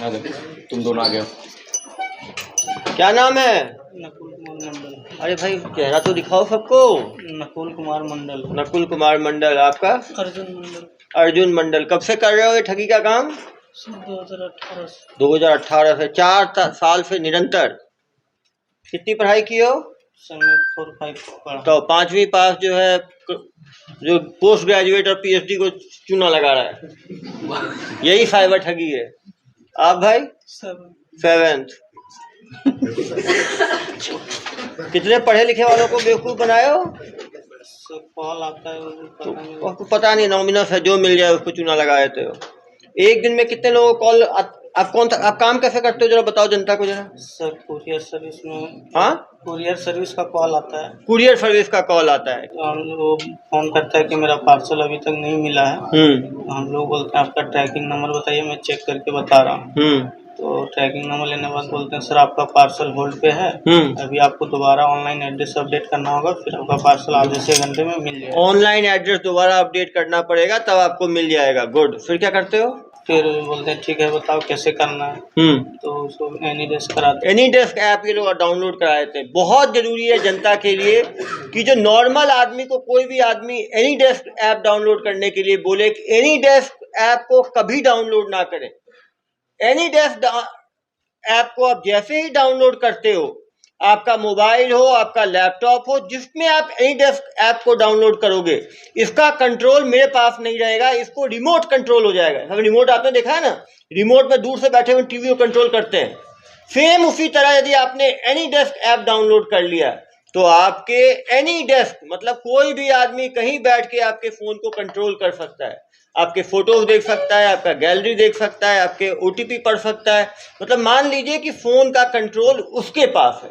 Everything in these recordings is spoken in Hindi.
तुम दोनों आ गए। क्या नाम है? नकुल कुमार मंडल। अरे भाई चेहरा तो दिखाओ सबको। नकुल कुमार मंडल। नकुल कुमार मंडल। आपका? अर्जुन मंडल। अर्जुन मंडल। कब से कर रहे हो ये ठगी का काम? 2018 से। 2018 से। 4 साल से निरंतर। कितनी पढ़ाई की हो? समय 4-5 पढ़ा। तो 5वीं पास जो है, जो पोस्ट ग्रेजुएट और पीएचडी को चूना लगा रहा है, यही साइबर ठगी है। आप भाई? 7th। कितने पढ़े लिखे वालों को बेवकूफ बनाए हो? कॉल आता है तो पता नहीं, नॉमिनस है, जो मिल जाए उसको चूना लगा देते हो। एक दिन में कितने लोगों को कॉल? आप काम कैसे करते हो जरा बताओ जनता को जरा। सर कुरियर सर्विस में। हाँ, कुरियर सर्विस का कॉल आता है। कुरियर सर्विस का कॉल आता है। वो फोन करता है कि मेरा पार्सल अभी तक नहीं मिला है। हम लोग बोलते हैं आपका ट्रैकिंग नंबर बताइए, मैं चेक करके बता रहा हूँ। तो ट्रैकिंग नंबर लेने के बाद बोलते हैं सर आपका पार्सल होल्ड पे है, अभी आपको दोबारा ऑनलाइन एड्रेस अपडेट करना होगा, फिर आपका पार्सल आधे से घंटे में मिल जाएगा। ऑनलाइन एड्रेस दोबारा अपडेट करना पड़ेगा तब आपको मिल जाएगा। गुड। फिर क्या करते हो? फिर बोलते हैं ठीक है बताओ कैसे करना है। तो उसको एनी डेस्क कराते हैं। एनी डेस्क ऐप ये लोग डाउनलोड करा देते हैं। बहुत जरूरी है जनता के लिए कि जो नॉर्मल आदमी को, कोई भी आदमी एनी डेस्क ऐप डाउनलोड करने के लिए बोले कि एनी डेस्क ऐप को कभी डाउनलोड ना करें। एनी डेस्क ऐप को आप जैसे ही डाउनलोड करते हो, आपका मोबाइल हो, आपका लैपटॉप हो, जिसमें आप एनी डेस्क ऐप को डाउनलोड करोगे, इसका कंट्रोल मेरे पास नहीं रहेगा, इसको रिमोट कंट्रोल हो जाएगा। अब रिमोट आपने देखा है ना, रिमोट में दूर से बैठे हुए टीवी को कंट्रोल करते हैं। सेम उसी तरह यदि आपने एनी डेस्क ऐप डाउनलोड कर लिया तो आपके एनी डेस्क मतलब कोई भी आदमी कहीं बैठ के आपके फोन को कंट्रोल कर सकता है, आपके फोटोज देख सकता है, आपका गैलरी देख सकता है, आपके ओटीपी पढ़ सकता है। मतलब मान लीजिए कि फोन का कंट्रोल उसके पास है।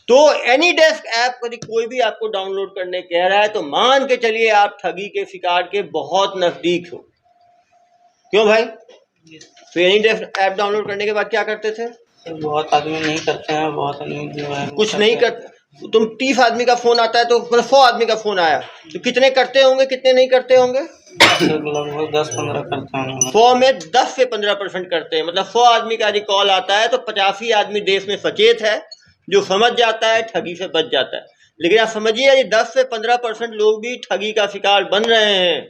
तो एनी डेस्क ऐप यदि कोई भी आपको डाउनलोड करने कह रहा है तो मान के चलिए आप ठगी के शिकार के बहुत नजदीक हो। क्यों भाई? तो एनी डेस्क ऐप डाउनलोड करने के बाद क्या करते थे? बहुत आदमी नहीं करते हैं, बहुत आदमी जो है कुछ नहीं करते। तुम 30 आदमी का फोन आता है तो 100 आदमी का फोन आया तो कितने करते होंगे, कितने नहीं करते होंगे? लगभग 10-15 करते हैं। 100 में 10 से 15% करते हैं। मतलब 100 आदमी का यदि कॉल आता है तो 85 आदमी देश में सचेत है, जो समझ जाता है, ठगी से बच जाता है। लेकिन आप समझिए यदि 10 से 15% लोग भी ठगी का शिकार बन रहे हैं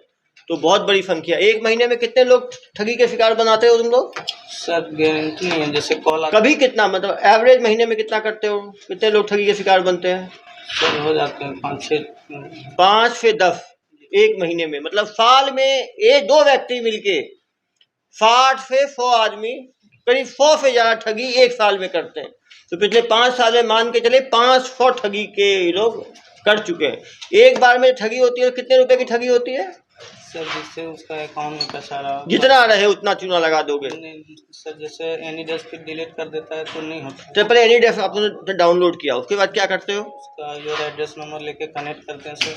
तो बहुत बड़ी संख्या। एक महीने में कितने लोग ठगी के शिकार बनाते हो तुम लोग? सर गारंटी नहीं है, जैसे कॉल कभी कितना, मतलब एवरेज महीने में कितना करते हो? कितने लोग ठगी के शिकार बनते हैं? सर हो जाते हैं 5 से 10 एक महीने में। मतलब साल में एक दो व्यक्ति मिलके 60 से 100 आदमी, करीब 100 से ज्यादा ठगी एक साल में करते हैं। तो पिछले 5 साल में मान के चले 500 ठगी के लोग कर चुके हैं। एक बार में ठगी होती है, कितने रुपए की ठगी होती है? सर जिससे उसका अकाउंट में पैसा रहा, जितना रहे उतना चूना लगा दोगे। सर जैसे एनी डेस्क डिलीट कर देता है तो नहीं होता। तो पहले एनी डेस्क आपने डाउनलोड किया, उसके बाद क्या करते हो? उसका यूर एड्रेस नंबर लेके कनेक्ट करते हैं सर।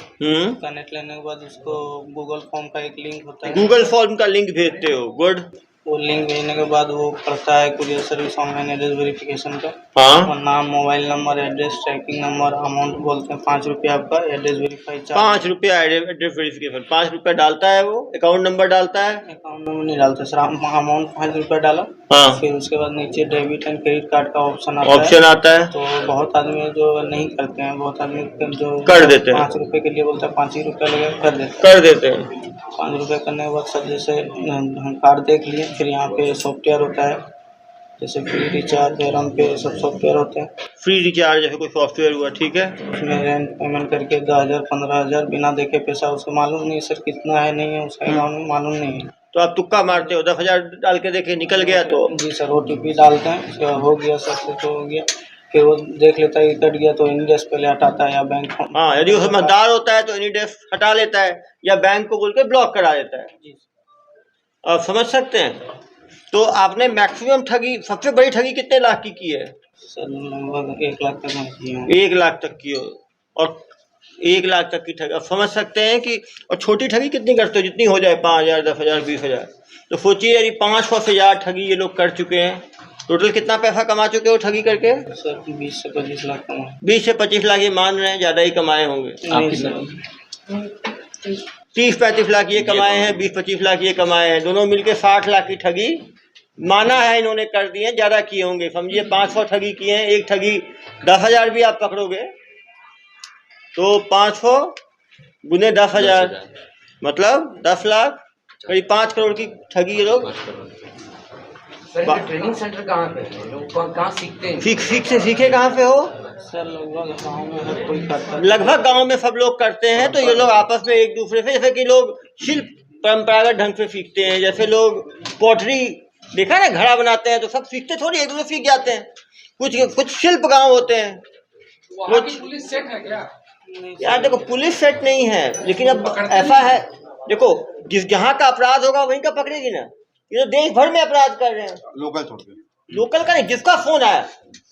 कनेक्ट लेने के बाद उसको गूगल फॉर्म का एक लिंक होता है, गूगल फॉर्म का लिंक भेजते हो। गुड। वो लिंक भेजने के बाद वो पढ़ता है courier service online address verification का। हाँ। नाम, mobile number, address, tracking number, amount बोलते हैं 5 रुपया आपका एड्रेस वेरीफाई चार्ज। 5 रुपया एड्रेस वेरिफिकेशन। 5 रुपया डालता है वो, अकाउंट नंबर डालता है। अकाउंट नंबर नहीं डालते सर, अमाउंट 5 रुपया डाला। हाँ। फिर उसके बाद नीचे डेबिट एंड क्रेडिट कार्ड का ऑप्शन आता है। तो बहुत आदमी जो नहीं करते हैं, बहुत आदमी जो कर देते हैं। 5 रुपये के लिए बोलता है 5 ही रुपया लगेगा, कर देते हैं। 5 रुपये करने के बाद सर जैसे हम कार्ड देख लिए, फिर यहाँ पे सॉफ्टवेयर होता है, जैसे फ्री रिचार्ज, रन पे, सब सॉफ्टवेयर होते हैं। फ्री रिचार्ज जैसे कोई सॉफ्टवेयर हुआ, ठीक है। उसमें रेंट पेमेंट करके 10,000 15,000 बिना देखे पैसा, उसको मालूम नहीं सर कितना है नहीं है, उसका अकाउंट में मालूम नहीं है। तो आप तुक्का मारते हो, 10,000 डाल के देखे निकल गया तो? जी सर, OTP डालते हैं, उसके बाद हो गया, सब कुछ हो गया। फिर वो देख लेता है कट गया तो एनी डेस्क पहले हटाता है या बैंक। हाँ, यदि वो समझदार होता है तो एनी डेस्क हटा लेता है या बैंक को बोल के ब्लॉक करा देता है। जी, आप समझ सकते हैं। तो आपने मैक्सिमम ठगी, सबसे बड़ी ठगी कितने लाख की है? सर लगभग 1 लाख तक की है। 1 लाख तक की हो, और 1 लाख तक की ठगी। अब समझ सकते हैं कि, और छोटी ठगी कितनी करते हो? जितनी हो जाए, 5,000, 10,000, 20,000। तो सोचिए यदि 500 से ज़्यादा ठगी ये लोग कर चुके हैं, टोटल कितना पैसा कमा चुके हो ठगी करके? सर 20 से 25 लाख कमाए। 20 से 25 लाख ये मान रहे हैं, ज़्यादा ही कमाए होंगे। 30-35 लाख ये कमाए हैं, 20-25 लाख ये कमाए हैं, दोनों मिलके 60 लाख की ठगी माना है इन्होंने कर दिए, ज्यादा किए होंगे, समझिए 500 ठगी किए हैं। एक ठगी 10,000 भी आप पकड़ोगे तो 500 गुने 10,000 मतलब 10 लाख, करीब 5 करोड़ की ठगी ये लोग। सर ट्रेनिंग सेंटर कहाँ पे है, लोग कहाँ सीखते हैं? सीखे कहाँ पे हो सर? लगभग गाँव में हर कोई करता है। लगभग गांव में सब लोग करते हैं। तो ये लोग आपस में एक दूसरे से, जैसे कि लोग शिल्प परंपरागत ढंग से सीखते हैं, जैसे लोग पोटरी देखा ना, घड़ा बनाते हैं, तो सब सीखते थोड़ी, एक दूसरे सीख जाते हैं। कुछ शिल्प गांव होते हैं। वहाँ की पुलिस सेट है क्या? यार देखो, पुलिस सेट नहीं है, लेकिन अब ऐसा है, देखो जहाँ का अपराध होगा वहीं का पकड़ेगी ना। ये तो देश भर में अपराध कर रहे हैं, लोकल छोड़ के। लोकल का नहीं, जिसका फोन आया।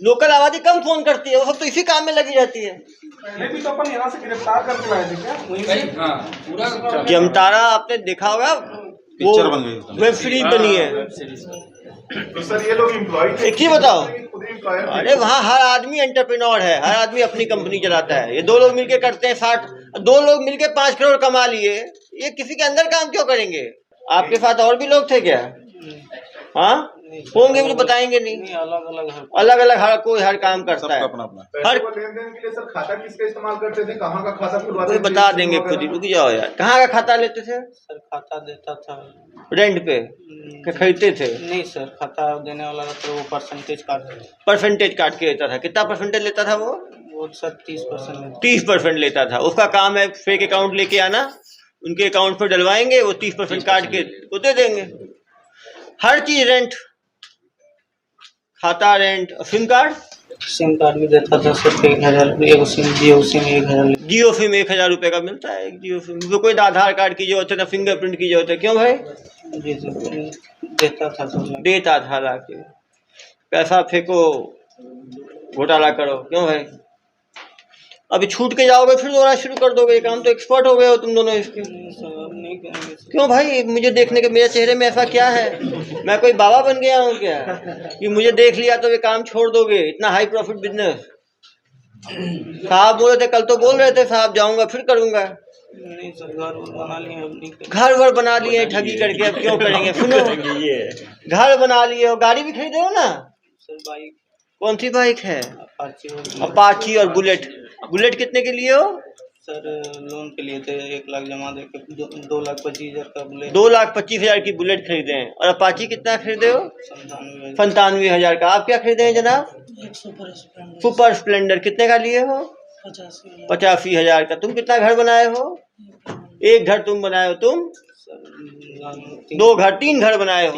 लोकल आबादी कम फोन करती है, वो सब तो इसी काम में लगी रहती है। पहले भी तो अपन यहाँ से गिरफ्तार करके लाए थे क्या? वहीं से? पूरा जमतारा आपने देखा होगा, वो पिक्चर बन गई, वेब सीरीज बनी है। तो सर ये लोग एम्प्लॉय थे? एक ही बताओ, खुद ही employer थे? अरे वहाँ हर आदमी एंटरप्रेन्योर है, हर आदमी अपनी कंपनी चलाता है। ये 2 लोग मिलके करते हैं 2 लोग मिलके 5 करोड़ कमा लिए, ये किसी के अंदर काम क्यों करेंगे? आपके साथ और भी लोग थे क्या? हाँ होंगे भी तो बताएंगे नहीं। अलग अलग हर कोई हर काम करता है। अपना अपना। हर पैसे को लेन देन के लिए सर खाता किसका इस्तेमाल करते थे? कहाँ का खाता खुलवाते कोई थे? बता देंगे खुद ही, रुक जाओ यार। कहाँ का खाता लेते थे? सर खाता देता था रेंट पे क्या खरीदते थे? नहीं सर, खाता देने वाला तो वो परसेंटेज काटते। परसेंटेज काट के लेता था। कितना परसेंटेज लेता था वो सर 30%। 30% लेता था। उसका काम है फेक अकाउंट लेके आना, उनके अकाउंट पर डलवाएंगे, वो 30% काट के वो दे देंगे। हर चीज रेंट, खाता रेंट। सिम कार्ड भी देता था सर 1,000। एक सिम जियो सिम 1,000। जियो सिम 1,000 रुपये का मिलता है एक जियो सिम। तो कोई ना आधार कार्ड की जरूरत है ना फिंगरप्रिंट की जरूरत है। क्यों भाई? जी सर देता था सर। देता था लाके, पैसा फेंको, घोटाला करो। क्यों भाई? अभी छूट के जाओगे फिर दोबारा शुरू कर दोगे ये काम। तो एक्सपर्ट हो गए हो तुम दोनों इसके। नहीं करेंगे सर। क्यों भाई? मुझे देखने के मेरे चेहरे में ऐसा क्या है? मैं कोई बाबा बन गया हूँ क्या कि मुझे देख लिया तो ये काम छोड़ दोगे? इतना हाई प्रॉफिट बिजनेस। साहब बोल रहे थे, कल तो बोल रहे थे साहब जाऊंगा फिर करूंगा। नहीं सर, घर बना लिए, अब नहीं करेंगे। घर वर बना लिए ठगी करके, अब क्यों करेंगे? सुनो, घर बना लिए हो, गाड़ी भी खरीदे हो ना? सर बाइक, कौन सी बाइक है? अपाची अपाची और बुलेट। बुलेट कितने के लिए हो? सर लोन के लिए थे, 1 लाख जमा दे के 2,25,000 का बुलेट। 2,25,000 की बुलेट खरीदे हैं। और अपाची कितना खरीदे हो? 97,000। 97,000 का। आप क्या खरीदे हैं जनाब? Super Splendor. कितने का लिए हो? 85,000 का। तुम कितना घर बनाए हो? एक घर तुम बनाए हो। तुम 2 घर, 3 घर बनाए हो।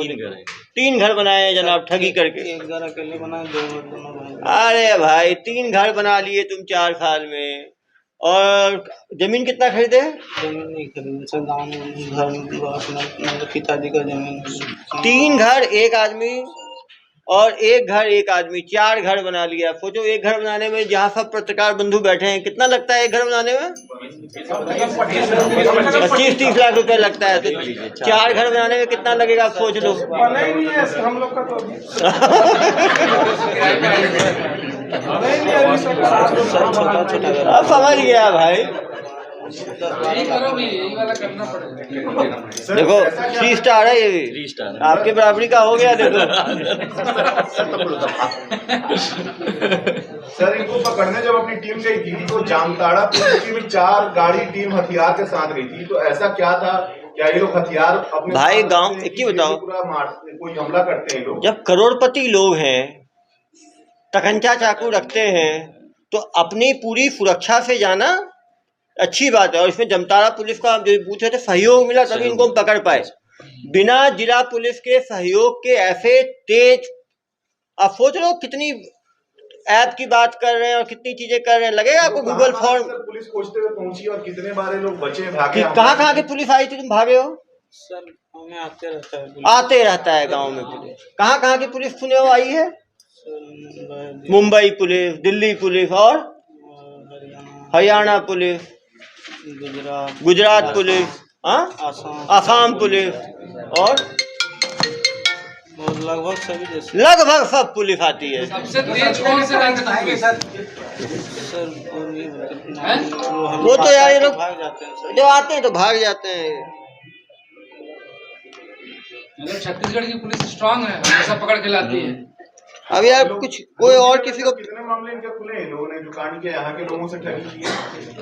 3 घर बनाए हैं जनाब ठगी करके। एक घर अकेले बनाए, 2 घर दोनों बनाए। अरे भाई 3 घर बना लिए तुम 4 साल में। और जमीन कितना खरीदे? जमीन नहीं खरीदी सर, गाँव में घर अपना पिताजी का जमीन। 3 घर एक आदमी और 1 घर एक आदमी, 4 घर बना लिया। सोचो एक घर बनाने में, जहाँ सब पत्रकार बंधु बैठे हैं, कितना लगता है एक घर बनाने में? 25-30 लाख रुपए लगता है। तो 4 घर बनाने में कितना लगेगा सोच लो। बना ही नहीं है हम लोग का तो अभी। बना ही नहीं है अभी सर। छोटा घर। अब समझ गया भाई। यही वाला करना पड़ेगा। देखो 3 स्टार है ये भी, आपके बराबरी का हो गया। देखो सर इनको पकड़ने जब अपनी टीम गई थी तो जामताड़ा पुलिस की भी 4 गाड़ी टीम हथियार के साथ गई थी। तो ऐसा क्या था? क्या ये लोग हथियार अपने भाई गांव एक ही बताओ, पूरा कोई हमला करते हैं लोग? जब करोड़पति लोग हैं, तकंचा चाकू रखते हैं, तो अपनी पूरी सुरक्षा से जाना अच्छी बात है। और इसमें जमतारा पुलिस का जो पूछ रहे थे सहयोग मिला तभी इनको हम पकड़ पाए। बिना जिला पुलिस के सहयोग के ऐसे तेज, आप सोच लो कितनी ऐप की बात कर रहे हैं और कितनी चीजें कर रहे हैं। लगेगा आपको गूगल फॉर्म। पुलिस खोजते हुए पहुंची और कितने बारे लोग बचे भागे? कहाँ की पुलिस आई थी? तुम भागे हो? सर हमें आते रहता है पुलिस। आते रहता है गांव में पुलिस। कहाँ की पुलिस सुने हो आई है? Sir Mumbai police, Delhi police और Haryana police, Gujarat police, Assam police और लगभग सभी जैसे लगभग सब पुलिस आती है। सबसे तेज कौन से रंग बताएंगे सर? सर वो तो यार ये लोग भाग जाते हैं सर। जो आते हैं तो भाग जाते हैं। मतलब छत्तीसगढ़ की पुलिस स्ट्रांग है, हमेशा पकड़ के लाती है। अब यार कुछ कोई और किसी को कितने मामले इनके खुले हैं लोगों ने जो कांड किया यहाँ के लोगों से ठगी की है?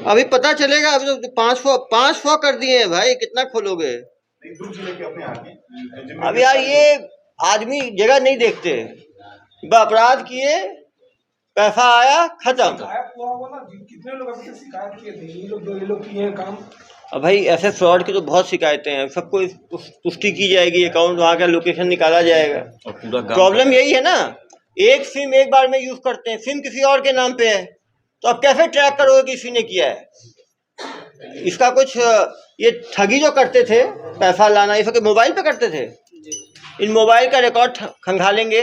अभी पता चलेगा। अभी तो 500 कर दिए हैं भाई, कितना खोलोगे? दूर जिले के अपने आगे अब यार ये आदमी जगह नहीं देखते, अपराध किए, पैसा आया, खत्म। कितने लोग अभी तक शिकायत किए थे? ये लोग किए हैं काम। अब भाई ऐसे फ्रॉड की तो बहुत शिकायतें हैं, सबको पुष्टि की जाएगी, अकाउंट वहाँ का लोकेशन निकाला जाएगा। प्रॉब्लम यही है ना, एक सिम एक बार में यूज करते हैं, सिम किसी और के नाम पे है, तो अब कैसे ट्रैक करोगे कि किसी ने किया है? इसका कुछ ये ठगी जो करते थे, पैसा लाना, ये सब मोबाइल पे करते थे। इन मोबाइल का रिकॉर्ड खंगालेंगे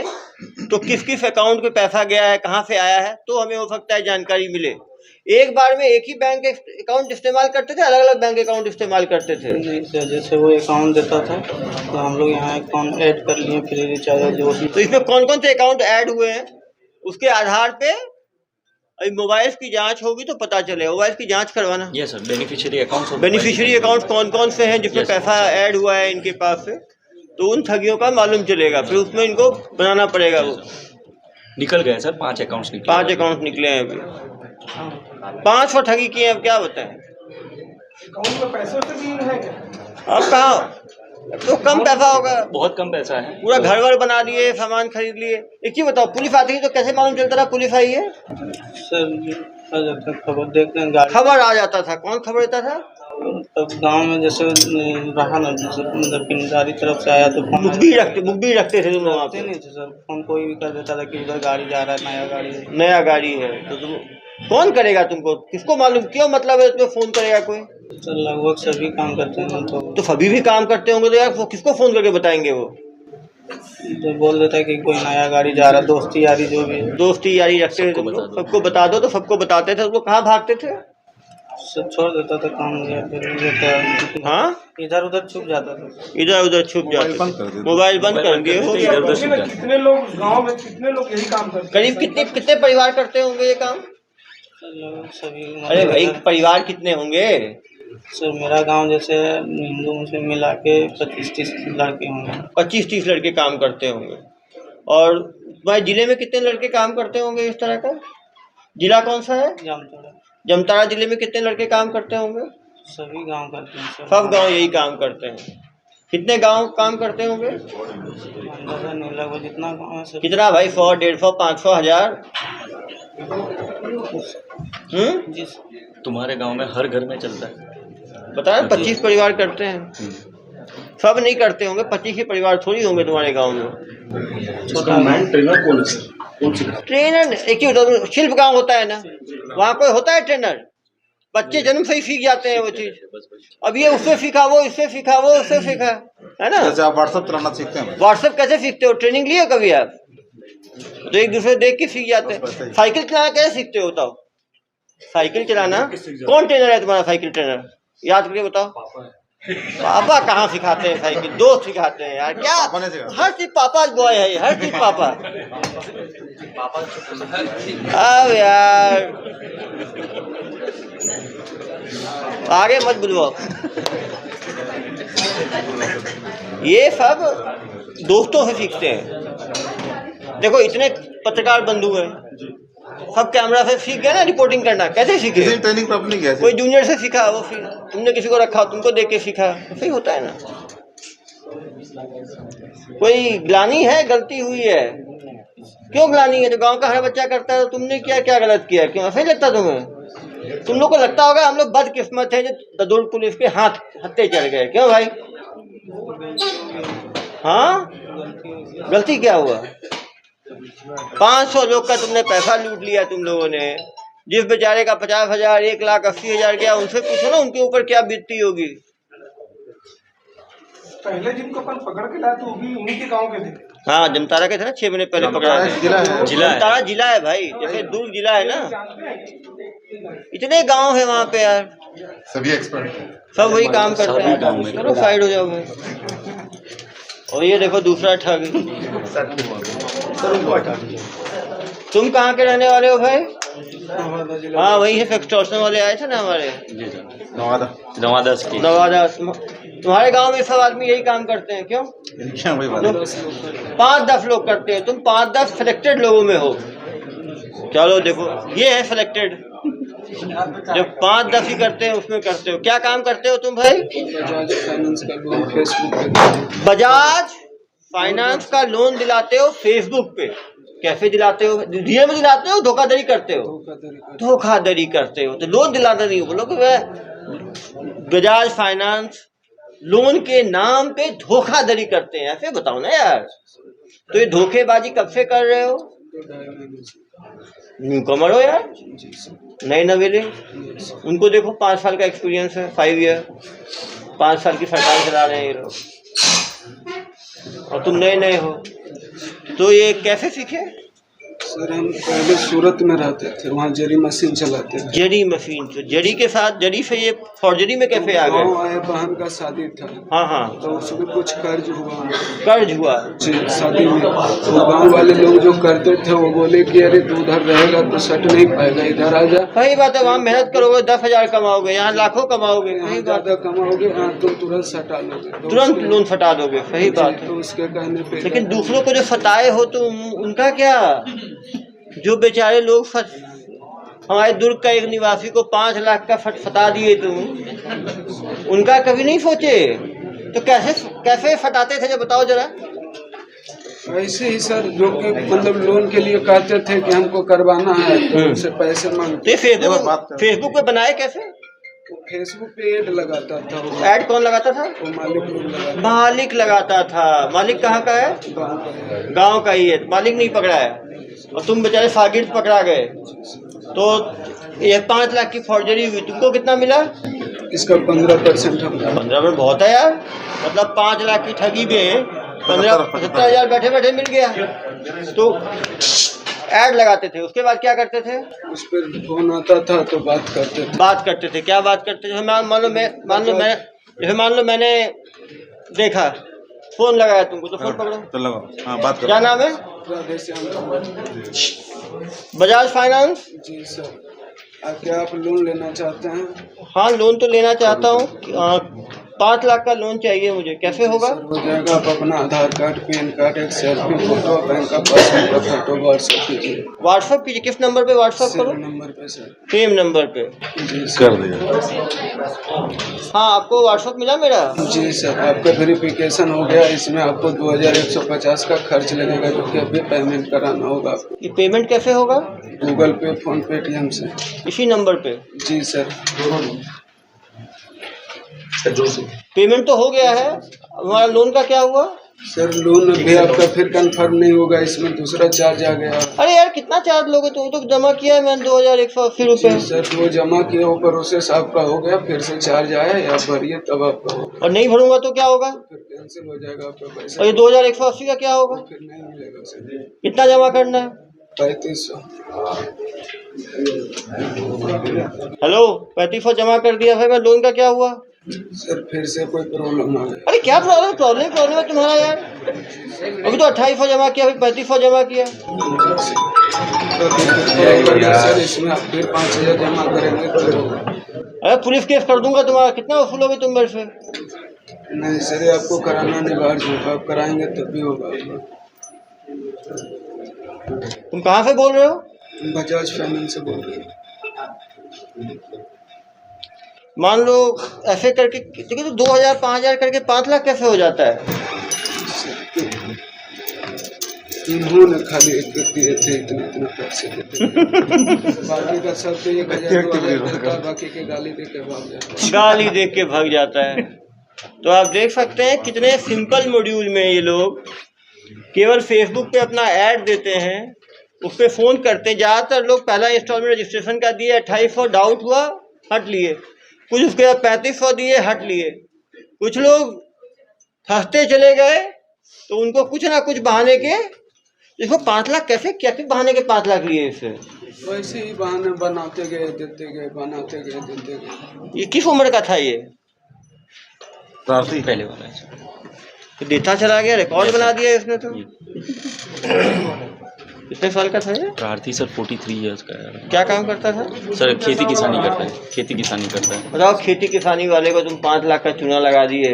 तो किस किस अकाउंट पे पैसा गया है, कहाँ से आया है, तो हमें हो सकता है जानकारी मिले। एक बार में एक ही बैंक अकाउंट इस्तेमाल करते थे, अलग अलग बैंक अकाउंट इस्तेमाल करते थे। जैसे वो अकाउंट देता था तो हम लोग यहाँ अकाउंट ऐड कर लिए, फ्री रिचार्ज जो भी। तो इसमें कौन कौन से अकाउंट ऐड हुए हैं, उसके आधार पे अभी मोबाइल की जांच होगी तो पता चलेगा। मोबाइल की जांच करवाना। यस सर, बेनिफिशियरी अकाउंट कौन कौन से हैं जिसमें पैसा ऐड हुआ है इनके पास से, तो उन ठगियों का मालूम चलेगा। फिर उसमें इनको बनाना पड़ेगा। वो निकल गए सर, 5 अकाउंट्स निकले। 5 अकाउंट निकले हैं अभी, 500 ठगी किए हैं। अब क्या बताएं? अकाउंट में पैसे से भी है क्या? अब कहाँ, तो कम पैसा होगा, बहुत कम पैसा है। पूरा घर वर बना लिए, सामान खरीद लिए। एक चीज बताओ, पुलिस आती है तो कैसे मालूम चलता था पुलिस आई है? सर आ जाता है, खबर देखते हैं, गाड़ी खबर आ जाता था। कौन खबर देता था? तब गांव में जैसे रहा ना, जैसे मतलब पिंडारी तरफ से आया तो फोन मुखबिर रखते थे तुम लोग वहाँ पे? नहीं थे सर, फोन कोई भी कर देता था कि उधर गाड़ी जा रहा है, नया गाड़ी है। तो तुम कौन करेगा? तुमको किसको मालूम, क्यों मतलब है तुम्हें फोन करेगा कोई? सर लगभग सभी काम करते हैं। तो सभी भी काम करते होंगे तो यार वो किसको फोन करके बताएंगे? वो तो बोल देता है कि कोई नया गाड़ी जा रहा है, दोस्ती यारी जो भी है। दोस्ती यारी रखते थे तुम लोग, सबको बता दो। तो सबको बताते थे, वो कहाँ भागते थे? सब छोड़ देता था काम, या फिर हाँ, इधर उधर छुप जाता था। इधर उधर छुप जाते, मोबाइल बंद कर दिए हो। कितने लोग गांव में, कितने लोग यही काम करते हैं? करीब कितने परिवार करते होंगे ये काम? सभी। अरे भाई परिवार कितने होंगे? सर मेरा गांव जैसे हिंदू मुस्लिम मिला के 25-30 लड़के होंगे। 25-30 लड़के काम करते होंगे। और तुम्हारे जिले में कितने लड़के काम करते होंगे इस तरह का? जिला कौन सा है? जामताड़ा जिले में कितने लड़के काम करते होंगे? सभी गांव करते हैं। सब गांव यही काम करते हैं। कितने गांव काम करते होंगे? लगभग जितना गाँव है सर। कितना भाई? 100, 150, 500, 1000? तुम्हारे गांव में हर घर में चलता है। बता रहे 25 परिवार करते हैं। सब नहीं करते होंगे, 25 ही परिवार थोड़ी होंगे तुम्हारे गांव में। ट्रेनर एक ही होता, शिल्प गांव होता है ना, वहाँ कोई होता है ट्रेनर? बच्चे जन्म से ही सीख जाते हैं वो चीज। अब ये उससे सीखा, वो इससे सीखा, वो उससे सीखा, है ना? जैसे आप व्हाट्सएप चलाना सीखते हैं। व्हाट्सएप कैसे सीखते हो? ट्रेनिंग लिए कभी आप? तो एक दूसरे देख के सीख जाते हैं। साइकिल चलाना कैसे सीखते हो बताओ? साइकिल चलाना कौन ट्रेनर है तुम्हारा? साइकिल ट्रेनर याद करके बताओ। पापा कहाँ सिखाते हैं साइकिल? दोस्त सिखाते हैं यार। क्या हर चीज पापा बॉय है, हर चीज पापा। अब यार आगे मत बुलवाओ। ये सब दोस्तों से सीखते हैं। देखो इतने पत्रकार बंधु हैं, सब कैमरा से सीख गए ना रिपोर्टिंग करना। कैसे सीखे? ट्रेनिंग प्राप्त नहीं किया। कोई जूनियर से सीखा, वो फिर तुमने किसी को रखा, तुमको देख के सीखा, सही होता है ना? कोई ग्लानी है, गलती हुई है, क्यों ग्लानी है? तो गांव का हर बच्चा करता है, तो तुमने क्या गलत किया? क्यों ऐसे लगता तुम्हें? तुम लोग को लगता होगा हम लोग बदकिस्मत है जो ददुल पुलिस के हत्थे चढ़ गए। क्यों भाई? हाँ, गलती क्या हुआ? 500 लोग का तुमने पैसा लूट लिया तुम लोगों ने। जिस बेचारे का 50,000, 1,80,000 गया, उनसे पूछो ना उनके ऊपर क्या बीतती होगी। पहले जिनको अपन पकड़ के लाए तो वो भी उन्हीं के गांव के थे। हाँ, जामताड़ा के थे ना, 6 महीने पहले पकड़ा है। जामताड़ा जिला है भाई, जैसे दुर्ग जिला है ना, इतने गांव है वहाँ पे यार, सभी एक्सपर्ट सब वही काम करते हैं। चलो साइड हो जाओ भाई। और ये देखो दूसरा ठग। तुम कहाँ के रहने वाले हो भाई? हाँ वही है, एक्सटॉर्शन वाले आए थे ना हमारे जी सर। नवादा नवादा की नवादा। तुम्हारे गांव में सब आदमी यही काम करते हैं क्यों? क्या वही बात है। 5-10 लोग करते हैं, तुम 5-10 सिलेक्टेड लोगों में हो। चलो देखो ये है सिलेक्टेड, जो 5-10 ही करते हैं उसमें करते हो। क्या काम करते हो तुम भाई? बजाज फाइनेंस का लोन फेसबुक पे। बजाज फाइनेंस का लोन दिलाते हो फेसबुक पे, कैसे दिलाते हो? रियल में दिलाते हो, धोखाधड़ी करते हो? धोखाधड़ी करते हो तो लोन दिलाते नहीं हो। बोलो कि वह बजाज फाइनेंस लोन के नाम पे धोखाधड़ी करते हैं, ऐसे बताओ ना यार। तो ये धोखेबाजी कब से कर रहे हो? न्यू कमर हो यार, नए नवेले। उनको देखो 5 साल का एक्सपीरियंस है, 5 ईयर, 5 साल की सरकार चला रहे हैं ये लोग, और तुम नए नए हो। तो ये कैसे सीखे? सर हम पहले सूरत में रहते थे, वहाँ जरी मशीन चलाते थे। जरी मशीन, तो जरी के साथ जरी से ये फॉर्जरी में कैसे आ गए? गाँव आए, बहन का शादी था। हाँ हाँ, तो उसमें कुछ कर्ज हुआ। कर्ज हुआ जी शादी में। तो गाँव वाले लोग जो करते थे वो बोले कि अरे तू उधर रहेगा तो सट नहीं पाएगा, इधर आ जा। सही बात है, वहाँ मेहनत करोगे 10,000 कमाओगे, यहाँ लाखों कमाओगे। सही बात, ज्यादा कमाओगे तुम तुरंत सटा लोगे, तो तुरंत लोन फटा दोगे। सही बात है। तो उसके कहने पे लेकिन दूसरों को जो फटाए हो तो उनका क्या? जो बेचारे लोग हमारे दुर्ग का एक निवासी को 5 लाख का फटा दिए तुम, उनका कभी नहीं सोचे? तो कैसे फटाते थे, जो बताओ जरा। ऐसे ही सर, जो कि मतलब लोन के लिए कहते थे कि हमको करवाना है तो उनसे पैसे मांगते। फेसबुक पे बनाए कैसे? फेसबुक पे ऐड लगाता था वो। ऐड कौन लगाता था? वो मालिक लोग लगाते। मालिक लगाता था। मालिक कहाँ का है? गांव का ही है। मालिक नहीं पकड़ा है और तुम बेचारे शागिर्द पकड़ा गए। तो ये 5 लाख की फॉर्जरी हुई, तुमको कितना मिला? इसका 15% हमको। 15 में बहुत है यार, मतलब 5 लाख की ठगी में 15-17 बैठे बैठे मिल गया। तो ऐड लगाते थे, उसके बाद क्या करते थे? उस पर फोन आता था तो बात करते थे। क्या बात करते थे? मान लो मैंने देखा, फोन लगाया तुमको, तो फोन पकड़ो, तो लगाओ। हाँ बात करो। क्या नाम है? बजाज फाइनेंस। जी सर, क्या आप लोन लेना चाहते हैं? हाँ लोन तो लेना चाहता हूँ, 5 लाख का लोन चाहिए मुझे। कैसे होगा? सर हो जाएगा। आप अपना आधार कार्ड, पैन कार्ड, एक सेल्फी फोटो, बैंक का पासबुक का फोटो व्हाट्सएप कीजिए। व्हाट्सएप कीजिए। किस नंबर पे व्हाट्सएप करो? नंबर पे सर। सेम नंबर पे जी कर दिया। हाँ, आपको व्हाट्सएप मिला मेरा? जी सर, आपका वेरिफिकेशन हो गया। इसमें आपको 2150 का खर्च लगेगा, जो कि अभी पेमेंट कराना होगा आपको। ये पेमेंट कैसे होगा? गूगल पे, फोन पे, पेटीएम से। इसी नंबर पे? जी सर। पेमेंट तो हो गया है, हमारा लोन का क्या हुआ? सर लोन अभी आपका फिर कंफर्म नहीं होगा, इसमें दूसरा चार्ज आ गया। अरे यार कितना चार्ज लोगे? तुम तो जमा किया है मैंने 2180 रुपये। सर वो जमा किए, वो प्रोसेस आपका हो गया, फिर से चार्ज आया, या भरिए तब आपका होगा। और नहीं भरूंगा तो क्या होगा? फिर कैंसिल हो जाएगा आपका पैसा। और ये 2180 का क्या होगा? फिर नहीं मिलेगा सर। कितना जमा करना है? 3500। हेलो, 3500 जमा कर दिया भाई। मैं लोन का क्या हुआ? सर फिर से कोई प्रॉब्लम आ गया। अरे क्या प्रॉब्लम है तुम्हारा यार? अभी तो 2800 जमा किया, अभी 3500 जमा किया। सर इसमें आप फिर 5000 जमा करेंगे तो होगा। अरे पुलिस केस कर दूंगा तुम्हारा। कितना वसूलोगे तुम मेरे से? नहीं सर, ये आपको कराना अनिवार्य होगा, आप कराएंगे तब भी होगा। तुम कहाँ से बोल रहे हो? बजाज फाइनेंस से बोल रहे हैं। मान लो ऐसे करके, देखिए तो 2000 5000 करके 5 लाख कैसे हो जाता है? इन्होंने खाली दिए थे इतने पैसे देते। बाकी का सब तो 1000 बाकी के गाली दे के भाग जाता है। गाली देख के भाग जाता है। तो आप देख सकते हैं कितने सिंपल मॉड्यूल में ये लोग केवल फेसबुक पे अपना ऐड देते हैं, उस पर फ़ोन करते हैं। ज़्यादातर लोग पहला इंस्टॉलमेंट रजिस्ट्रेशन का दिए, 2800 डाउट हुआ हट लिए, कुछ उसके बाद 3500 दिए हट लिए। कुछ लोग फंसते चले गए तो उनको कुछ ना कुछ बहाने के, देखो 5 लाख कैसे बहाने के 5 लाख लिए इससे। वैसे ही बहाने बनाते गए, देते गए, बनाते गए, देते गए। ये किस उम्र का था ये? प्रार्थी पहले वाला है। तो देता चला गया, रिकॉर्ड बना दिया इसने तो। कितने साल का था ये? प्रार्थी सर 43 ईयर्स का है क्या काम करता था? सर। खेती किसानी करता है, खेती किसानी करता है। बताओ, खेती किसानी वाले को तुम 5 लाख का चूना लगा दिए।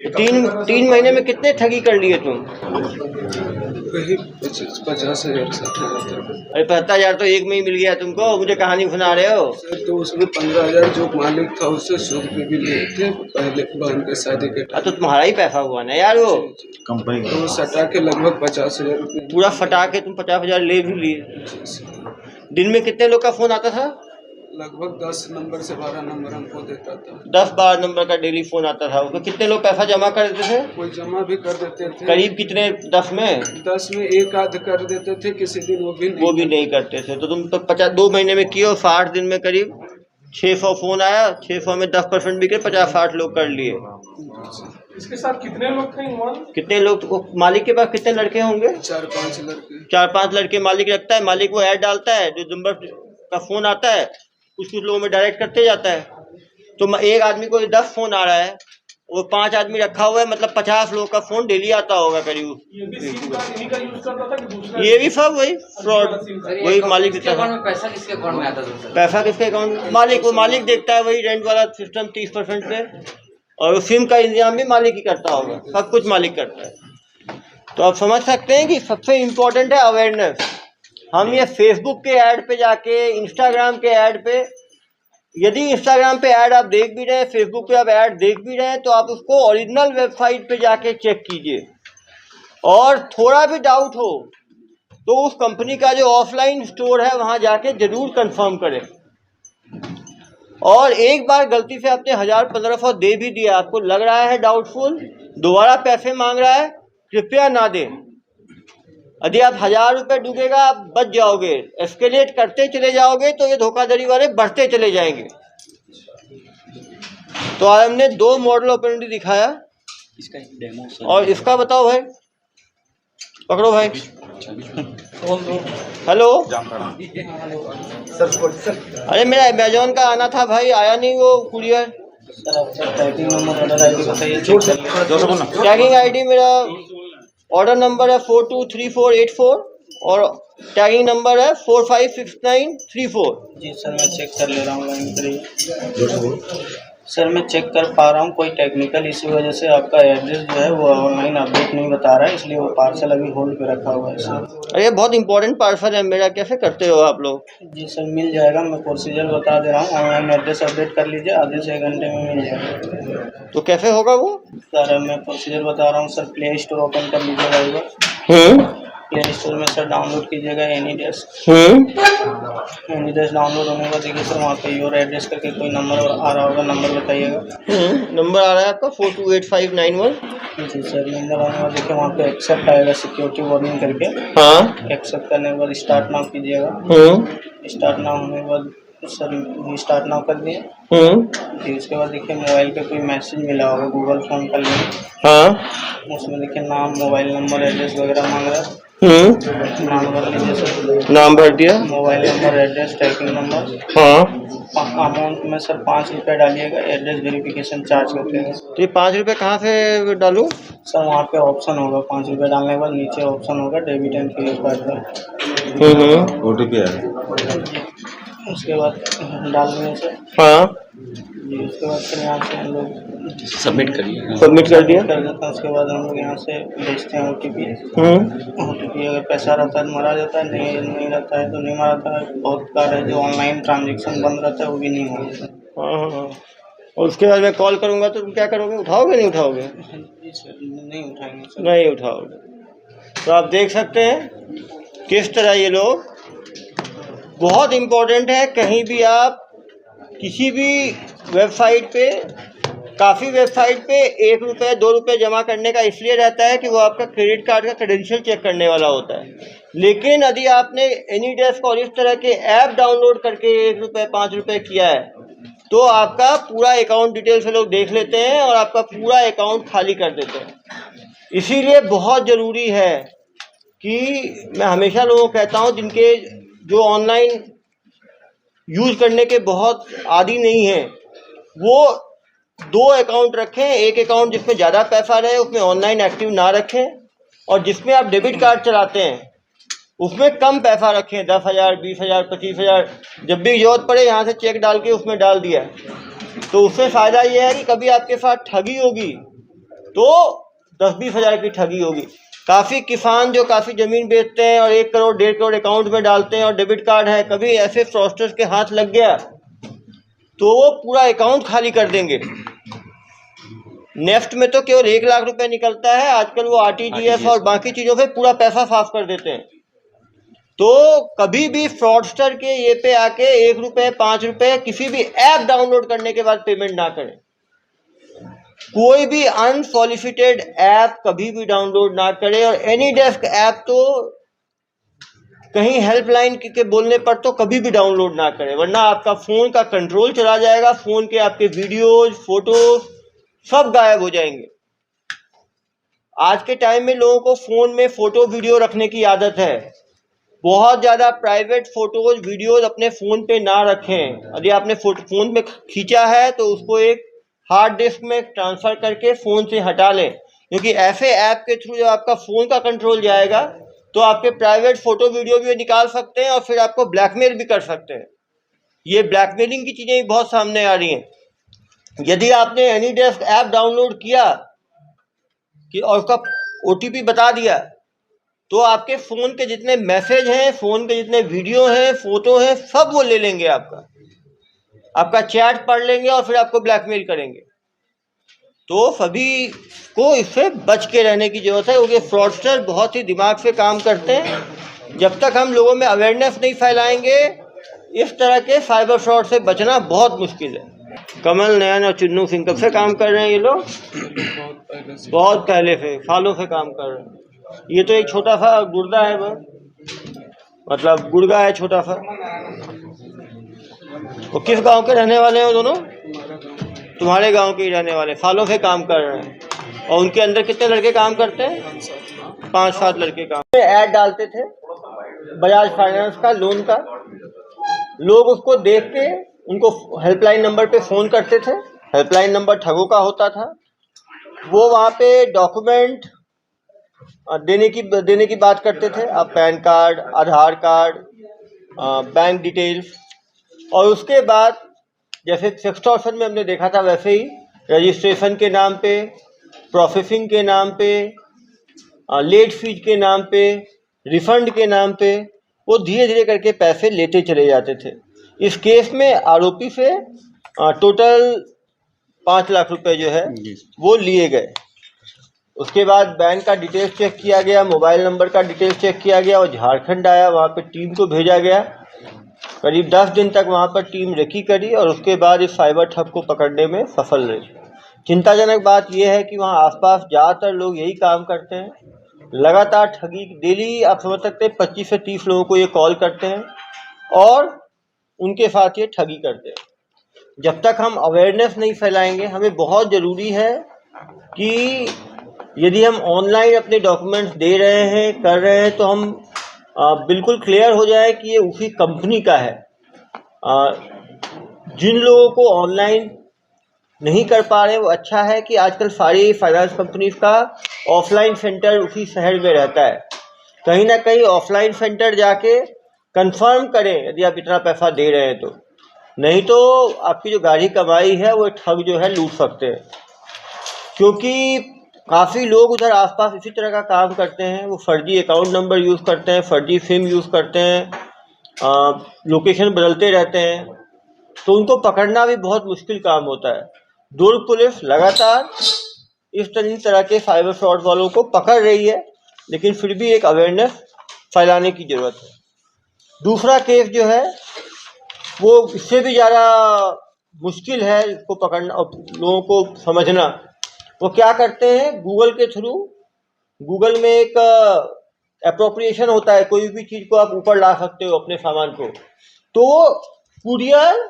तो तीन महीने में कितने ठगी कर लिए तुम? वही 50,000 60,000। अरे 50,000 तो एक में ही मिल गया तुमको, मुझे कहानी सुना रहे हो। सर तो उसमें 15,000 जो मालिक था उससे सूद पे भी लिए थे पहले बहन के शादी के टाइम। तो तुम्हारा ही पैसा हुआ ना यार वो। कंपनी तो वो सटा के लगभग 50,000 रुपये। पूरा फटा के तुम 50,000 ले भी लिए। दिन में कितने लोग का फोन आता था? लगभग 10 नंबर से 12 नंबर हमको देता था। 10-12 नंबर का डेली फोन आता था। उसमें कितने लोग पैसा जमा कर देते थे? कोई जमा भी कर देते थे। करीब कितने? 10 में 10 में एक आध कर देते थे, किसी दिन वो भी नहीं करते थे। तो तुम तो 2 महीने में किए, 60 दिन में करीब 600 फोन आया। 600 में 10% भी के 50-60 लोग कर लिए। इसके साथ कितने लोग थे? कितने लोग? वो मालिक के पास कितने लड़के होंगे? 4-5 लड़के। 4-5 लड़के मालिक रखता है। मालिक वो ऐड डालता है, जो नंबर का फोन आता है कुछ लोगों में डायरेक्ट करते जाता है। तो एक आदमी को 10 फोन आ रहा है, वो 5 आदमी रखा हुआ है, मतलब 50 लोग का फोन डेली आता होगा करीब। ये भी सब वही फ्रॉड, वही मालिक देता है। पैसा किसके अकाउंट में आता था? पैसा किसके अकाउंट में? मालिक, वो मालिक देखता है। वही रेंट वाला सिस्टम 30% पे, और सिम का इंतजाम भी मालिक ही करता होगा। सब कुछ मालिक करता है। तो आप समझ सकते हैं कि सबसे इम्पोर्टेंट है अवेयरनेस। हम ये फेसबुक के ऐड पे जाके, इंस्टाग्राम के ऐड पे, यदि इंस्टाग्राम पे ऐड आप देख भी रहे हैं, फेसबुक पे आप ऐड देख भी रहे हैं, तो आप उसको ओरिजिनल वेबसाइट पे जाके चेक कीजिए। और थोड़ा भी डाउट हो तो उस कंपनी का जो ऑफलाइन स्टोर है वहाँ जाके जरूर कंफर्म करें। और एक बार गलती से आपने 1000-1500 दे भी दिया, आपको लग रहा है डाउटफुल, दोबारा पैसे मांग रहा है, कृपया ना दें। यदि आप 1000 रुपये डूबेगा, आप बच जाओगे। एस्केलेट करते चले जाओगे तो ये धोखाधड़ी वाले बढ़ते चले जाएंगे। तो आज हमने 2 मॉडल ऑपरेंडी दिखाया। इसका एक डेमो सर। और इसका बताओ भाई, पकड़ो भाई। हेलो अरे मेरा अमेजोन का आना था भाई, आया नहीं वो courier. Tracking number order ID बताइए, चेक कर लीजिए। टैगिंग आईडी मेरा ऑर्डर नंबर है 423484 और टैगिंग नंबर है 456934। जी सर, मैं चेक कर ले रहा हूँ, लाइन करिए। सर मैं चेक कर पा रहा हूँ, कोई टेक्निकल इशू वजह से आपका एड्रेस जो है वो ऑनलाइन अपडेट नहीं बता रहा है, इसलिए वो पार्सल अभी होल्ड पे रखा हुआ है सर। अरे बहुत इंपॉर्टेंट पार्सल है मेरा, कैसे करते हो आप लोग? जी सर मिल जाएगा, मैं प्रोसीजर बता दे रहा हूँ। ऑनलाइन एड्रेस अपडेट कर लीजिए, आधे से 1 घंटे में मिल जाएगा। तो कैसे होगा वो? सर मैं प्रोसीजर बता रहा हूँ सर। प्ले स्टोर ओपन कर लीजिएगा एक बार। प्ले स्टोर में सर डाउनलोड कीजिएगा एनीडेस्क। एनीडेस्क डाउनलोड होने के बाद देखिए सर वहाँ पे योर एड्रेस करके कोई नंबर आ रहा होगा, नंबर बताइएगा। नंबर आ रहा है आपका 428591। जी सर, नंबर आने के बाद देखिए वहाँ पे एक्सेप्ट आएगा, सिक्योरिटी वार्निंग करके। हाँ, एक्सेप्ट करने के बाद स्टार्ट नाउ कीजिएगा। स्टार्ट नाउ होने के बाद सर स्टार्ट नाउ कर दिए। जी उसके बाद देखिए मोबाइल पे कोई मैसेज मिला होगा, गूगल फॉर्म का लिंक। हाँ, उसमें देखिए नाम, मोबाइल नंबर, एड्रेस वगैरह मांग रहा है। नाम भर लीजिए सर। नाम भर दिया। Mobile number, address, tracking number. हाँ, अमाउंट में सर 5 रुपये डालिएगा, एड्रेस वेरिफिकेशन चार्ज करते हैं। तो ये 5 रुपये कहाँ से डालूँ? सर वहाँ पे ऑप्शन होगा, 5 रुपये डालने के बाद नीचे ऑप्शन होगा डेबिट एंड क्रेडिट कार्ड का। OTP है। उसके बाद डाल देंगे सर। हाँ जी उसके बाद फिर यहाँ से हम लोग सबमिट करिए। सबमिट कर दिया। कर देते हैं। उसके बाद हम लोग यहाँ से भेजते हैं OTP। अगर पैसा रहता है तो मारा जाता है, नहीं रहता है तो नहीं मारा जाता है। बहुत कार्ड है जो ऑनलाइन ट्रांजेक्शन बंद रहता है, वो भी नहीं होगा। हाँ। और उसके बाद मैं कॉल करूँगा तो तुम क्या करोगे? उठाओगे नहीं उठाओगे? जी सर नहीं उठाएंगे सर। नहीं उठाओगे। तो आप देख सकते हैं किस तरह ये लोग, बहुत इम्पोर्टेंट है, कहीं भी आप किसी भी वेबसाइट पे, काफ़ी वेबसाइट पे 1 रुपये 2 रुपये जमा करने का इसलिए रहता है कि वो आपका क्रेडिट कार्ड का क्रेडेंशियल चेक करने वाला होता है। लेकिन यदि आपने एनीडेस्क और इस तरह के ऐप डाउनलोड करके 1 रुपये 5 रुपये किया है तो आपका पूरा अकाउंट डिटेल से लोग देख लेते हैं और आपका पूरा अकाउंट खाली कर देते हैं। इसीलिए बहुत ज़रूरी है कि मैं हमेशा लोगों को कहता हूँ जिनके जो ऑनलाइन यूज़ करने के बहुत आदी नहीं हैं, वो 2 अकाउंट रखें। एक अकाउंट जिसमें ज़्यादा पैसा रहे, उसमें ऑनलाइन एक्टिव ना रखें, और जिसमें आप डेबिट कार्ड चलाते हैं उसमें कम पैसा रखें, 10,000, 20,000, 25,000, जब भी जरूरत पड़े यहाँ से चेक डाल के उसमें डाल दिया। तो उससे फ़ायदा ये है कि कभी आपके साथ ठगी होगी तो 10-20 हज़ार की ठगी होगी। काफ़ी किसान जो काफ़ी ज़मीन बेचते हैं और 1 करोड़ 1.5 करोड़ अकाउंट में डालते हैं और डेबिट कार्ड है, कभी ऐसे फ्रॉस्टर्स के हाथ लग गया तो वो पूरा अकाउंट खाली कर देंगे। नेफ्ट में तो केवल 1 लाख रुपए निकलता है, आजकल वो RTGS और बाकी चीज़ों पे पूरा पैसा साफ कर देते हैं। तो कभी भी फ्रॉडस्टर के ये पे आके 1 रुपये 5 रुपये किसी भी ऐप डाउनलोड करने के बाद पेमेंट ना करें। कोई भी अनसॉलिसिटेड ऐप कभी भी डाउनलोड ना करें। और एनीडेस्क ऐप तो कहीं हेल्पलाइन के बोलने पर तो कभी भी डाउनलोड ना करें, वरना आपका फ़ोन का कंट्रोल चला जाएगा, फ़ोन के आपके वीडियोज फोटोज सब गायब हो जाएंगे। आज के टाइम में लोगों को फ़ोन में फ़ोटो वीडियो रखने की आदत है। बहुत ज़्यादा प्राइवेट फ़ोटोज़ वीडियोज़ अपने फ़ोन पे ना रखें। यदि आपने फ़ोन में खींचा है तो उसको एक हार्ड डिस्क में ट्रांसफ़र करके फ़ोन से हटा लें, क्योंकि ऐसे ऐप के थ्रू जब आपका फ़ोन का कंट्रोल जाएगा तो आपके प्राइवेट फ़ोटो वीडियो भी निकाल सकते हैं और फिर आपको ब्लैकमेल भी कर सकते हैं। ये ब्लैकमेलिंग की चीज़ें भी बहुत सामने आ रही हैं। यदि आपने एनीडेस्क ऐप डाउनलोड किया कि और उसका OTP बता दिया तो आपके फ़ोन के जितने मैसेज हैं, फ़ोन के जितने वीडियो हैं, फ़ोटो हैं, सब वो ले लेंगे, आपका चैट पढ़ लेंगे और फिर आपको ब्लैकमेल करेंगे। तो सभी को इससे बच के रहने की ज़रूरत है, क्योंकि फ्रॉडस्टर बहुत ही दिमाग से काम करते हैं। जब तक हम लोगों में अवेयरनेस नहीं फैलाएंगे, इस तरह के साइबर फ्रॉड से बचना बहुत मुश्किल है। कमल नयन और चुन्नू सिंह कब से काम कर रहे हैं ये लोग? बहुत पहले से, सालों से काम कर रहे हैं। ये तो एक छोटा सा गुर्दा है, बस मतलब गुर्गा है छोटा सा। वो किस गांव के रहने वाले हैं दोनों? तुम्हारे गांव के ही रहने वाले, सालों से काम कर रहे हैं। और उनके अंदर कितने लड़के काम करते हैं? 5-7 लड़के काम। ऐड डालते थे बजाज फाइनेंस का लोन का, लोग उसको देख के उनको हेल्पलाइन नंबर पे फ़ोन करते थे। हेल्पलाइन नंबर ठगों का होता था। वो वहाँ पे डॉक्यूमेंट देने की बात करते थे, आप पैन कार्ड, आधार कार्ड, बैंक डिटेल्स, और उसके बाद जैसे सेक्सटॉर्शन में हमने देखा था वैसे ही रजिस्ट्रेशन के नाम पे, प्रोसेसिंग के नाम पे, लेट फीस के नाम पे, रिफंड के नाम पे वो धीरे धीरे करके पैसे लेते चले जाते थे। इस केस में आरोपी से टोटल 5 लाख रुपए जो है वो लिए गए। उसके बाद बैंक का डिटेल्स चेक किया गया, मोबाइल नंबर का डिटेल्स चेक किया गया और झारखंड आया, वहाँ पे टीम को भेजा गया। करीब 10 दिन तक वहाँ पर टीम रेकी करी और उसके बाद इस साइबर ठग को पकड़ने में सफल रही। चिंताजनक बात यह है कि वहाँ आसपास ज़्यादातर लोग यही काम करते हैं, लगातार ठगी। डेली आप समझ सकते हैं 25 से 30 लोगों को ये कॉल करते हैं और उनके साथ ये ठगी करते हैं। जब तक हम अवेयरनेस नहीं फैलाएंगे, हमें बहुत ज़रूरी है कि यदि हम ऑनलाइन अपने डॉक्यूमेंट्स दे रहे हैं, कर रहे हैं, तो हम बिल्कुल क्लियर हो जाए कि ये उसी कंपनी का है। जिन लोगों को ऑनलाइन नहीं कर पा रहे, वो अच्छा है कि आजकल सारी फाइनेंस कंपनीज का ऑफलाइन सेंटर उसी शहर में रहता है। कहीं ना कहीं ऑफलाइन सेंटर जाके कंफर्म करें यदि आप इतना पैसा दे रहे हैं तो, नहीं तो आपकी जो गाढ़ी कमाई है वो ठग जो है लूट सकते हैं। क्योंकि काफ़ी लोग उधर आसपास इसी तरह का काम करते हैं। वो फर्जी अकाउंट नंबर यूज़ करते हैं, फर्जी सिम यूज़ करते हैं, लोकेशन बदलते रहते हैं, तो उनको पकड़ना भी बहुत मुश्किल काम होता है। दुर्ग पुलिस लगातार इस तरह के साइबर फ्रॉड वालों को पकड़ रही है, लेकिन फिर भी एक अवेयरनेस फैलाने की ज़रूरत है। दूसरा केस जो है वो इससे भी ज़्यादा मुश्किल है इसको पकड़ना और लोगों को समझना। वो क्या करते हैं, गूगल के थ्रू, गूगल में एक एप्रोप्रिएशन होता है, कोई भी चीज़ को आप ऊपर ला सकते हो अपने सामान को, तो कुरियर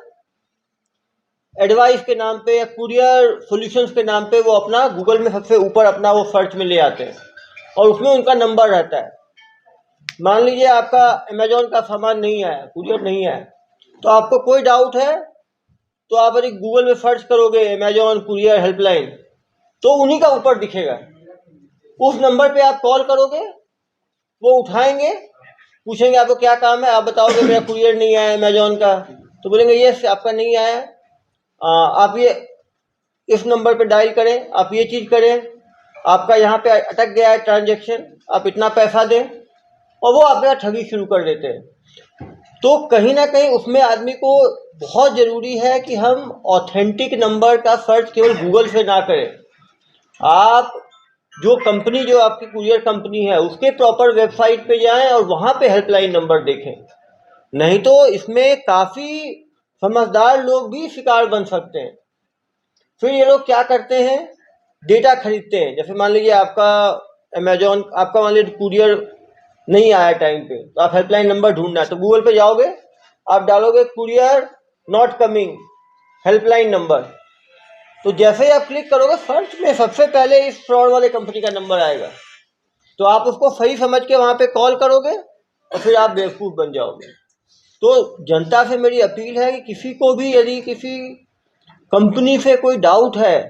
एडवाइस के नाम पे या कुरियर सॉल्यूशंस के नाम पे वो अपना गूगल में सबसे ऊपर अपना वो सर्च में ले आते हैं और उसमें उनका नंबर रहता है। मान लीजिए आपका अमेजोन का सामान नहीं आया, कुरियर नहीं आया, तो आपको कोई डाउट है तो आप यदि गूगल में सर्च करोगे अमेजोन कुरियर हेल्पलाइन, तो उन्हीं का ऊपर दिखेगा। उस नंबर पे आप कॉल करोगे, वो उठाएंगे पूछेंगे आपको क्या काम है, आप बताओगे मेरा कुरियर नहीं आया अमेजोन का, तो बोलेंगे ये आपका नहीं आया, आप ये इस नंबर पे डायल करें, आप ये चीज़ करें, आपका यहाँ पे अटक गया है ट्रांजैक्शन, आप इतना पैसा दें, और वो आपके साथ ठगी शुरू कर देते हैं। तो कहीं ना कहीं उसमें आदमी को बहुत ज़रूरी है कि हम ऑथेंटिक नंबर का सर्च केवल गूगल से ना करें। आप जो कंपनी, जो आपकी कुरियर कंपनी है, उसके प्रॉपर वेबसाइट पे जाएं और वहाँ पे हेल्पलाइन नंबर देखें। नहीं तो इसमें काफ़ी समझदार लोग भी शिकार बन सकते हैं। फिर ये लोग क्या करते हैं, डेटा खरीदते हैं। जैसे मान लीजिए आपका अमेजोन, आपका मान लीजिए कुरियर नहीं आया टाइम पे, तो आप हेल्पलाइन नंबर ढूंढना है, तो गूगल पे जाओगे, आप डालोगे courier not coming helpline number, तो जैसे ही आप क्लिक करोगे सर्च में सबसे पहले इस फ्रॉड वाले कंपनी का नंबर आएगा। तो आप उसको सही समझ के वहाँ पे कॉल करोगे और फिर आप बेवकूफ़ बन जाओगे। तो जनता से मेरी अपील है कि किसी को भी यदि किसी कंपनी से कोई डाउट है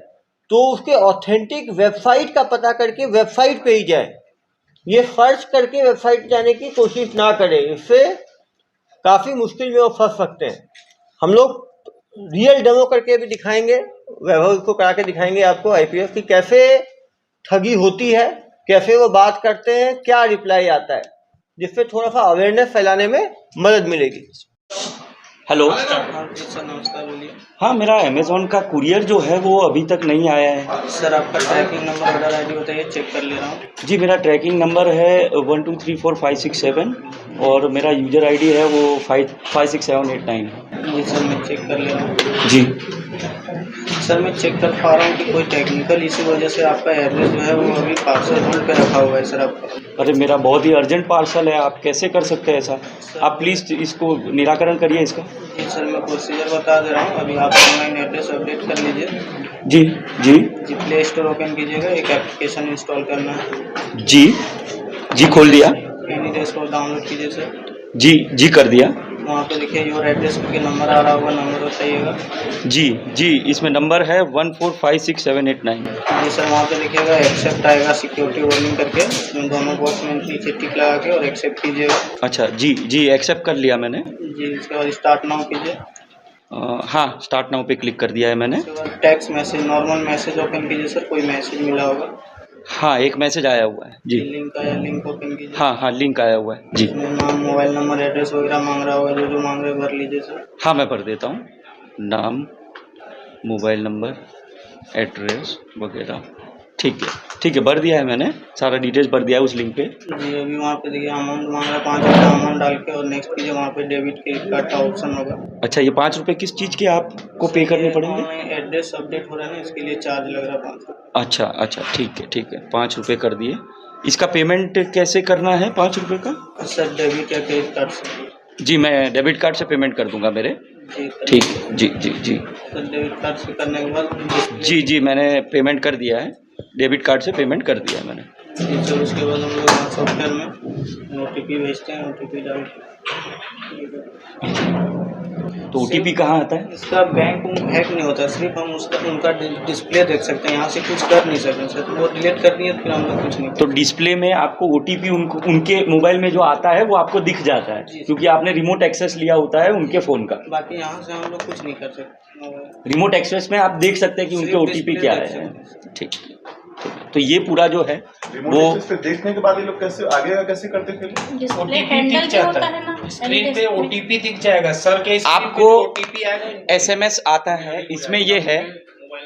तो उसके ऑथेंटिक वेबसाइट का पता करके वेबसाइट पे ही जाए। ये सर्च करके वेबसाइट जाने की कोशिश ना करें, इससे काफ़ी मुश्किल में वो फंस सकते हैं। हम लोग रियल डेमो करके भी दिखाएंगे, वैभव को करा के दिखाएंगे आपको आईपीएस की कैसे ठगी होती है, कैसे वो बात करते हैं, क्या रिप्लाई आता है, जिससे थोड़ा सा अवेयरनेस फैलाने में मदद मिलेगी। हेलो। सर नमस्कार, बोलिए। हाँ, मेरा अमेजोन का कुरियर जो है वो अभी तक नहीं आया है। सर आपका ट्रैकिंग नंबर, ऑर्डर आईडी बताइए, चेक कर ले रहा हूँ। जी, मेरा ट्रैकिंग नंबर है 123456 और मेरा यूजर आईडी है वो 568789 है। जी सर मैं चेक कर ले रहा हूँ। जी सर मैं चेक कर पा रहा हूँ कि कोई टेक्निकल इशू वजह से आपका एड्रेस जो है वो अभी पार्सल होल्ड पे रखा हुआ है सर आपका। अरे मेरा बहुत ही अर्जेंट पार्सल है, आप कैसे कर सकते हैं ऐसा? आप प्लीज़ इसको निराकरण करिए इसका। जी सर मैं प्रोसीजर बता दे रहा हूँ। अभी आप ऑनलाइन एड्रेस अपडेट कर लीजिए। जी जी जी प्ले स्टोर ओपन कीजिएगा, एक एप्लीकेशन इंस्टॉल करना है। जी जी खोल दिया। एनी डेस्क को डाउनलोड कीजिए सर। जी जी कर दिया। वहाँ पे देखिए योर एड्रेस के नंबर आ रहा होगा, नंबर बताइएगा। जी जी इसमें नंबर है 14568789। जी सर वहाँ पे देखिएगा एक्सेप्ट आएगा, सिक्योरिटी वार्निंग करके, उसमें दोनों बॉक्स में नीचे टिक लगा के और एक्सेप्ट कीजिएगा। अच्छा जी जी एक्सेप्ट कर लिया मैंने। जी इसके बाद स्टार्ट नाउ कीजिए। हाँ स्टार्ट नाउ पे क्लिक कर दिया है मैंने। उसके बाद text message, normal message open कीजिए सर, कोई मैसेज मिला होगा। हाँ एक मैसेज आया हुआ है जी। लिंक आया, लिंक ओपन कीजिए। हाँ हाँ लिंक आया हुआ है जी। उसमें नाम, मोबाइल नंबर, एड्रेस वगैरह मांग रहा होगा, जो मांग रहे भर लीजिए सर। हाँ मैं भर देता हूँ, नाम, मोबाइल नंबर, एड्रेस वगैरह। ठीक है भर दिया है मैंने, सारा डिटेल्स भर दिया है उस लिंक पे। जी अभी वहाँ पे देखिए अमाउंट मांग रहा है, 5 रुपये अमाउंट डाल के और नेक्स्ट कीजिए। वहाँ पे डेबिट क्रेडिट कार्ड का ऑप्शन होगा। अच्छा ये 5 रुपये किस चीज़ के आपको पे करने पड़ेंगे? ऑनलाइन एड्रेस अपडेट हो रहा है ना, इसके लिए चार्ज लग रहा है 5 रुपये। अच्छा ठीक है 5 रुपये कर दिए। इसका पेमेंट कैसे करना है 5 रुपये का? सर डेबिट या क्रेडिट कार्ड से। जी मैं डेबिट कार्ड से पेमेंट कर दूंगा मेरे। जी ठीक है जी सर डेबिट कार्ड से करने के बाद जी मैंने पेमेंट कर दिया है, डेबिट कार्ड से पेमेंट कर दिया है मैंने। जी सर उसके बाद हम लोग सॉफ्टवेयर में OTP भेजते हैं, OTP डाल के। तो OTP कहाँ आता है? इसका बैंक हैक नहीं होता, सिर्फ हम उसका उनका डिस्प्ले देख सकते हैं, यहाँ से कुछ कर नहीं सकते सर। वो डिलीट कर दिए फिर हम लोग कुछ नहीं। तो डिस्प्ले में आपको OTP उनके मोबाइल में जो आता है वो आपको दिख जाता है, क्योंकि आपने रिमोट एक्सेस लिया होता है उनके फ़ोन का। बाकी यहाँ से हम लोग कुछ नहीं कर सकते। रिमोट एक्सेस में आप देख सकते हैं कि उनके OTP क्या है। ठीक तो ये पूरा जो है वो देखने के बाद ये लोग कैसे आगे कैसे करते फिर? OTP दिख जाता है, स्क्रीन पे OTP दिख जाएगा सर के। आपको SMS आता है, इसमें ये है,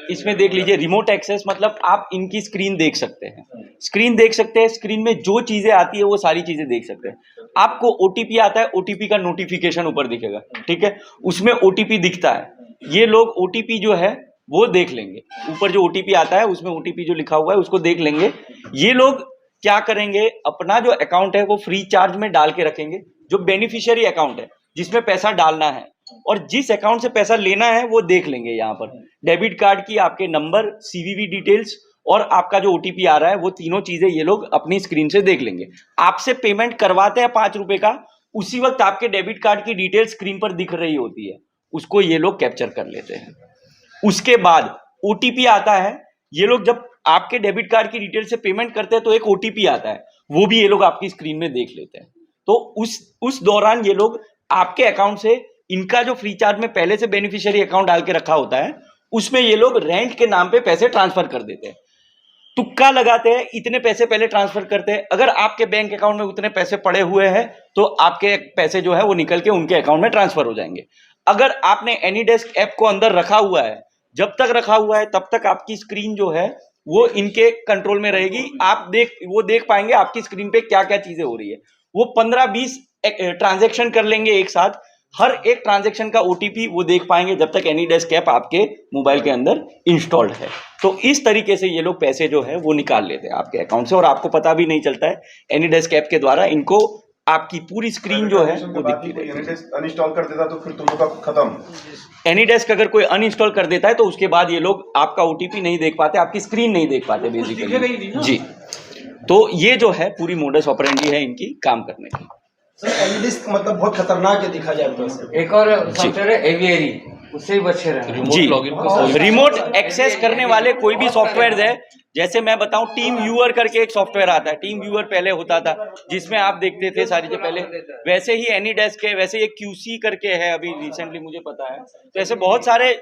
इसमें देख लीजिए रिमोट एक्सेस, मतलब आप इनकी स्क्रीन देख सकते हैं, स्क्रीन में जो चीजें आती है वो सारी चीजें देख सकते हैं। आपको OTP आता है, OTP का नोटिफिकेशन ऊपर दिखेगा, ठीक है, उसमें OTP दिखता है। ये लोग OTP जो है वो देख लेंगे, ऊपर जो OTP आता है उसमें OTP जो लिखा हुआ है उसको देख लेंगे। ये लोग क्या करेंगे, अपना जो अकाउंट है वो फ्री चार्ज में डाल के रखेंगे, जो बेनिफिशियरी अकाउंट है जिसमें पैसा डालना है, और जिस अकाउंट से पैसा लेना है वो देख लेंगे। यहाँ पर डेबिट कार्ड की आपके नंबर, CVV डिटेल्स और आपका जो OTP आ रहा है, वो तीनों चीजें ये लोग अपनी स्क्रीन से देख लेंगे। आपसे पेमेंट करवाते हैं 5 रुपए का, उसी वक्त आपके डेबिट कार्ड की डिटेल स्क्रीन पर दिख रही होती है, उसको ये लोग कैप्चर कर लेते हैं। उसके बाद OTP आता है, ये लोग जब आपके डेबिट कार्ड की डिटेल से पेमेंट करते हैं तो एक OTP आता है, वो भी ये लोग आपकी स्क्रीन में देख लेते हैं। तो उस दौरान ये लोग आपके अकाउंट से, इनका जो फ्रीचार्ज में पहले से बेनिफिशियरी अकाउंट डाल के रखा होता है, उसमें ये लोग रेंट के नाम पे पैसे ट्रांसफर कर देते हैं। तुक्का लगाते हैं, इतने पैसे पहले ट्रांसफर करते हैं। अगर आपके बैंक अकाउंट में उतने पैसे पड़े हुए हैं तो आपके पैसे जो है वो निकल के उनके अकाउंट में ट्रांसफर हो जाएंगे। अगर आपने एनीडेस्क ऐप को अंदर रखा हुआ है, जब तक रखा हुआ है तब तक आपकी स्क्रीन जो है वो इनके कंट्रोल में रहेगी। आप देख पाएंगे आपकी स्क्रीन पे क्या क्या चीजें हो रही है। वो 15-20 ट्रांजेक्शन कर लेंगे एक साथ, हर एक ट्रांजैक्शन का ओटीपी वो देख पाएंगे जब तक एनीडेस्क ऐप आपके मोबाइल के अंदर इंस्टॉल्ड है। तो इस तरीके से ये लोग पैसे जो है वो निकाल लेते हैं आपके अकाउंट से और आपको पता भी नहीं चलता है। एनीडेस्क ऐप के द्वारा इनको आपकी पूरी स्क्रीन जो है वो दिखती है। अनइंस्टॉल कर देता तो फिर तुम लोग का खत्म। एनीडेस्क अगर कोई अनइंस्टॉल कर देता है तो उसके बाद ये लोग आपका ओटीपी नहीं देख पाते, आपकी स्क्रीन नहीं देख पाते बेसिकली जी। तो ये जो है पूरी मोडस ऑपरेंडी है इनकी काम करने की। एनीडेस्क मतलब बहुत खतरनाक है देखा जाए तो। एक और सॉफ्टवेयर है एवियरी, उससे ही बचे रहे जी। रिमोट एक्सेस करने वाले कोई भी सॉफ्टवेयर है, जैसे मैं बताऊं टीम व्यूअर करके एक सॉफ्टवेयर आता है, टीम व्यूअर पहले होता था जिसमें आप देखते थे सारी चीजें पहले, वैसे ही एनीडेस्क है, वैसे ये क्यूसी करके है अभी रिसेंटली मुझे पता है। तो ऐसे बहुत सारे